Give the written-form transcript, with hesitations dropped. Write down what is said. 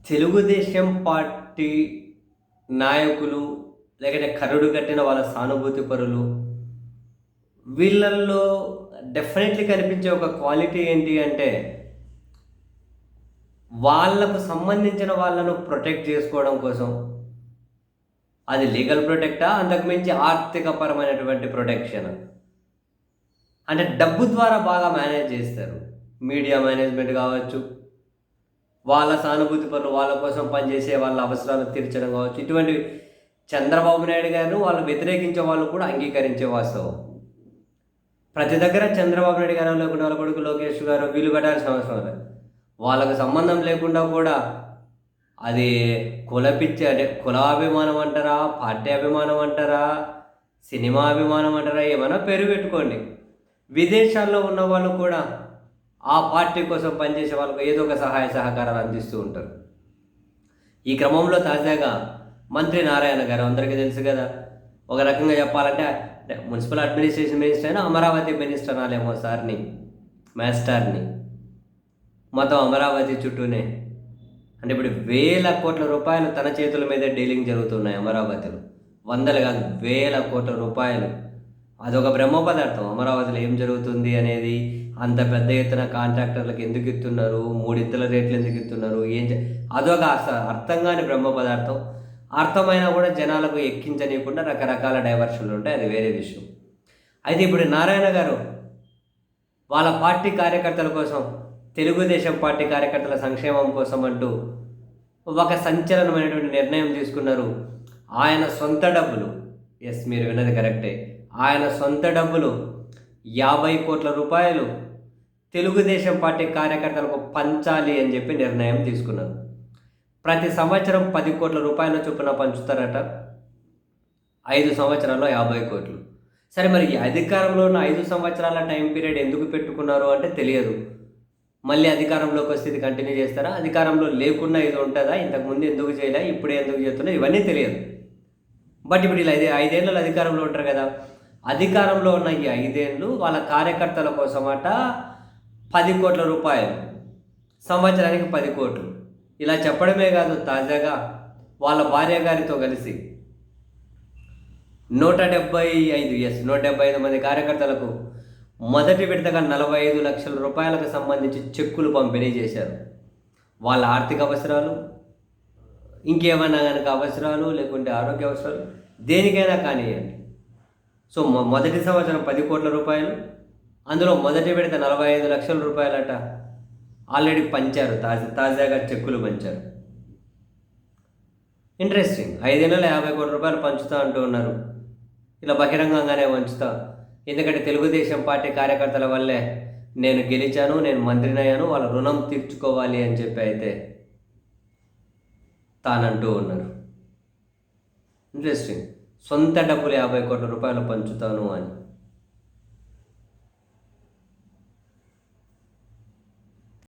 Telugu Desam party నాయకులు లేకపోతే కరుడు కట్టిన వాళ్ళ సానుభూతి పరులు వీళ్ళల్లో డెఫినెట్లీ కనిపించే ఒక క్వాలిటీ ఏంటి అంటే వాళ్ళకు సంబంధించిన వాళ్ళను ప్రొటెక్ట్ చేసుకోవడం కోసం అది లీగల్ ప్రొటెక్టా అంతకుమించి ఆర్థికపరమైనటువంటి ప్రొటెక్షన్ అంటే డబ్బు ద్వారా బాగా మేనేజ్ చేస్తారు. మీడియా మేనేజ్మెంట్ కావచ్చు, వాళ్ళ సానుభూతి పనులు వాళ్ళ కోసం పనిచేసే వాళ్ళ అవసరాలు తీర్చడం కావచ్చు, ఇటువంటివి చంద్రబాబు నాయుడు గారు వాళ్ళు వ్యతిరేకించే వాళ్ళు కూడా అంగీకరించే వాస్తవం. ప్రతి దగ్గర చంద్రబాబు నాయుడు గారు లేకుండా వాళ్ళ కొడుకు లోకేష్ గారు వీళ్ళు పెట్టాల్సిన అవసరం లేదు. వాళ్ళకు సంబంధం లేకుండా కూడా అది కులపిచ్చి అంటే కులాభిమానం అంటారా, పార్టీ అభిమానం అంటారా, సినిమా అభిమానం అంటారా, ఏమైనా పేరు పెట్టుకోండి. విదేశాల్లో ఉన్న వాళ్ళు కూడా ఆ పార్టీ కోసం పనిచేసే వాళ్ళకు ఏదో ఒక సహాయ సహకారాలు అందిస్తూ ఉంటారు. ఈ క్రమంలో తాజాగా మంత్రి నారాయణ గారు అందరికీ తెలుసు కదా, ఒక రకంగా చెప్పాలంటే మున్సిపల్ అడ్మినిస్ట్రేషన్ మినిస్టర్ అయినా అమరావతి మినిస్టర్ అనాలేమో సార్ని, మాస్టర్ని. మొత్తం అమరావతి చుట్టూనే అంటే ఇప్పుడు వేల కోట్ల రూపాయలు తన చేతుల మీదే డీలింగ్ జరుగుతున్నాయి అమరావతిలో. వందలు కాదు, వేల కోట్ల రూపాయలు. అదొక బ్రహ్మ పదార్థం. అమరావతిలో ఏం జరుగుతుంది అనేది, అంత పెద్ద ఎత్తున కాంట్రాక్టర్లకు ఎందుకు ఇస్తున్నారు, మూడింతల రేట్లు ఎందుకు ఇస్తున్నారు, అదొక అర్థం కాని బ్రహ్మ పదార్థం. అర్థమైనా కూడా జనాలకు ఎక్కించనీయకుండా రకరకాల డైవర్షన్లు ఉంటాయి, అది వేరే విషయం. అయితే ఇప్పుడు నారాయణ గారు వాళ్ళ పార్టీ కార్యకర్తల కోసం, తెలుగుదేశం పార్టీ కార్యకర్తల సంక్షేమం కోసం అంటూ ఒక సంచలనమైనటువంటి నిర్ణయం తీసుకున్నారు. ఆయన సొంత డబ్బులు, ఎస్ మీరు విన్నది కరెక్టే, ఆయన సొంత డబ్బులు 50 కోట్ల రూపాయలు తెలుగుదేశం పార్టీ కార్యకర్తలకు పంచాలి అని చెప్పి నిర్ణయం తీసుకున్నారు. ప్రతి సంవత్సరం 10 కోట్ల రూపాయల చొప్పున పంచుతారట. 5 సంవత్సరాల్లో 50 కోట్లు. సరే, మరి అధికారంలో ఉన్న 5 సంవత్సరాల టైం పీరియడ్ ఎందుకు పెట్టుకున్నారు అంటే తెలియదు. మళ్ళీ అధికారంలోకి వస్తే ఇది కంటిన్యూ చేస్తారా, అధికారంలో లేకుండా ఇది ఉంటుందా, ఇంతకుముందు ఎందుకు చేయలే, ఇప్పుడే ఎందుకు చేస్తున్నా, ఇవన్నీ తెలియదు. బట్ ఇప్పుడు ఇలా 5 ఏళ్ళు అధికారంలో ఉంటారు కదా, అధికారంలో ఉన్న ఈ 5 ఏళ్ళు వాళ్ళ కార్యకర్తల కోసమట 10 కోట్ల రూపాయలు, సంవత్సరానికి 10 కోట్లు. ఇలా చెప్పడమే కాదు, తాజాగా వాళ్ళ భార్య గారితో కలిసి 175 మంది కార్యకర్తలకు మొదటి విడతగా 45 లక్షల రూపాయలకు సంబంధించి చెక్కులు పంపిణీ చేశారు. వాళ్ళ ఆర్థిక అవసరాలు, ఇంకేమైనా కనుక అవసరాలు, లేకుంటే ఆరోగ్య అవసరాలు, దేనికైనా కానివ్వండి. సో మొదటి సంవత్సరం 10 కోట్ల రూపాయలు, అందులో మొదటి విడత 45 లక్షల రూపాయలట ఆల్రెడీ పంచారు. తాజాగా చెక్కులు పంచారు. ఇంట్రెస్టింగ్. 5 ఏళ్ళలో 50 కోట్ల రూపాయలు పంచుతా అంటూ ఉన్నారు. ఇలా బహిరంగంగానే పంచుతా, ఎందుకంటే తెలుగుదేశం పార్టీ కార్యకర్తల వల్లే నేను గెలిచాను, నేను మంత్రినయ్యాను, వాళ్ళ రుణం తీర్చుకోవాలి అని చెప్పి అయితే తానంటూ ఉన్నారు. ఇంట్రెస్టింగ్. సొంత డబ్బులు 50 కోట్ల రూపాయలు పంచుతాను అని.